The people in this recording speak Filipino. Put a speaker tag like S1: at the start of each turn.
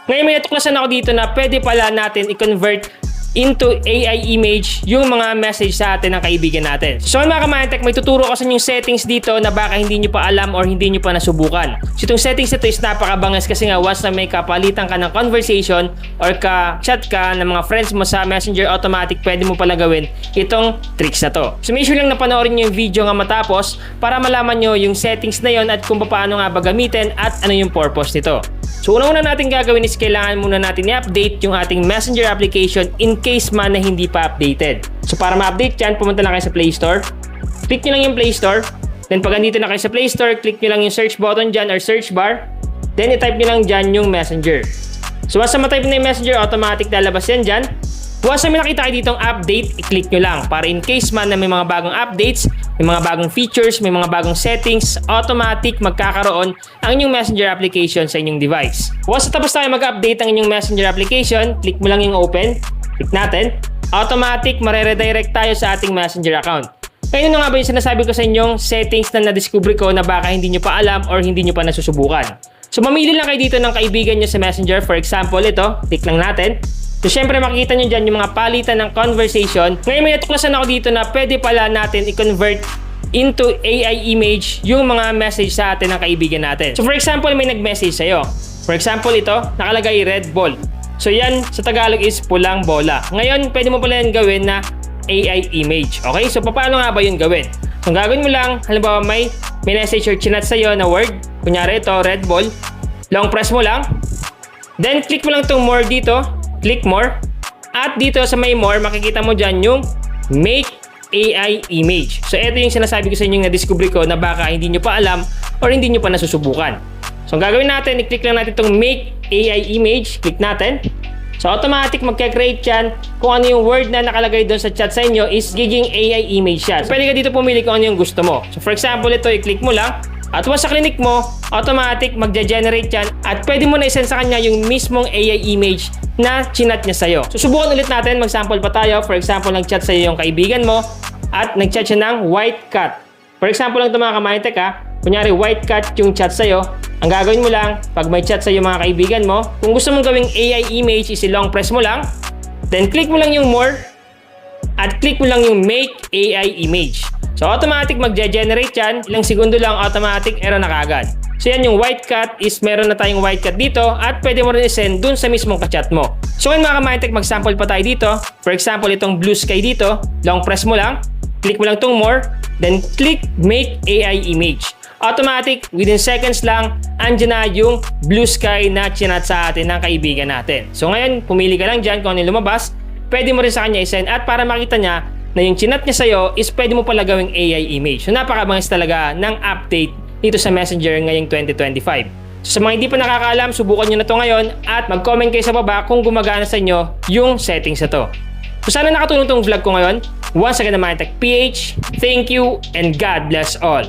S1: Ngayon may natuklasan ako dito na pwede pala natin i-convert into AI image yung mga message sa atin ng kaibigan natin. So mga ka-Mindtech, may tuturo ko sa inyong settings dito na baka hindi nyo pa alam or hindi nyo pa nasubukan. So itong settings ito is napakabangas kasi nga once na may kapalitan ka ng conversation or ka-chat ka ng mga friends mo sa Messenger, automatic pwede mo pala gawin itong tricks na to. So make sure lang na panoorin nyo yung video nga matapos para malaman nyo yung settings na yon at kung paano nga ba gamitin at ano yung purpose nito. So una natin gagawin is kailangan muna natin i-update yung ating Messenger application in case man na hindi pa updated. So para ma-update yan, pumunta lang kayo sa Play Store. Click nyo lang yung Play Store. Then pag andito na kayo sa Play Store, click nyo lang yung search button dyan or search bar. Then i-type nyo lang dyan yung Messenger. So once na ma-type na yung Messenger, automatic lalabas yan dyan. Once na may nakita kayo ditong update, i-click nyo lang para in case man na may mga bagong updates, may mga bagong features, may mga bagong settings, automatic magkakaroon ang inyong Messenger application sa inyong device. Once na tapos tayo mag-update ang inyong Messenger application, click mo lang yung open, click natin, automatic mare-redirect tayo sa ating Messenger account. Ngayon nga ba yung sinasabi ko sa inyong settings na na-discover ko na baka hindi nyo pa alam or hindi nyo pa nasusubukan. So mamili lang kayo dito ng kaibigan nyo sa Messenger. For example, ito, click lang natin. So syempre makikita nyo dyan yung mga palitan ng conversation. Ngayon may natuklasan ako dito na pwede pala natin i-convert into AI image yung mga message sa atin ng kaibigan natin. So for example, may nag-message sa'yo. For example, ito, nakalagay red ball. So yan sa Tagalog is pulang bola. Ngayon, pwede mo pala yan gawin na AI image. Okay? So paano nga ba yun gawin? So ang gagawin mo lang, halimbawa may message or chinat sa'yo na word. Kunyari ito, red ball. Long press mo lang. Then click mo lang itong more dito. Click more. At dito sa may more, makikita mo dyan yung make AI image. So ito yung sinasabi ko sa inyo na discovery ko na baka hindi nyo pa alam or hindi nyo pa nasusubukan. So ang gagawin natin, i-click lang natin itong make AI image. Click natin. So automatic magka-create yan kung ano yung word na nakalagay doon sa chat sa inyo is giging AI image yan. So pwede ka dito pumili kung ano yung gusto mo. So for example, ito i-click mo lang. At once sa clinic mo, automatic magge-generate yan at pwede mo na isend sa kanya yung mismong AI image na chinat niya sa'yo. So subukan ulit natin, mag-sample pa tayo. For example, nag-chat sa'yo yung kaibigan mo at nag-chat siya ng white cat. For example lang ito mga ka-Mindtech ha. Kunyari white cat yung chat sa'yo. Ang gagawin mo lang, pag may chat sa'yo mga kaibigan mo, kung gusto mong gawing AI image is i-long press mo lang. Then click mo lang yung more at click mo lang yung make AI image. So automatic magge-generate yan, ilang segundo lang automatic error na kaagad. So yan yung white cat is meron na tayong white cat dito at pwede mo rin i-send dun sa mismong ka-chat mo. So ngayon mga ka-Mindtech, mag-sample pa tayo dito. For example, itong blue sky dito, long press mo lang, click mo lang itong more, then click make AI image. Automatic, within seconds lang, andyan na yung blue sky na chinat sa atin ng kaibigan natin. So ngayon, pumili ka lang dyan kung ano yung lumabas, pwede mo rin sa kanya i-send at para makita niya na yung chinat niya sa'yo is pwede mo pala gawing AI image. So napakabangis talaga ng update dito sa Messenger ngayong 2025. So sa mga hindi pa nakakaalam, subukan nyo na to ngayon at mag-comment kayo sa baba kung gumagana sa inyo yung settings na to. So sana nakatulong tong vlog ko ngayon. Once again, Mindtech PH, thank you and God bless all.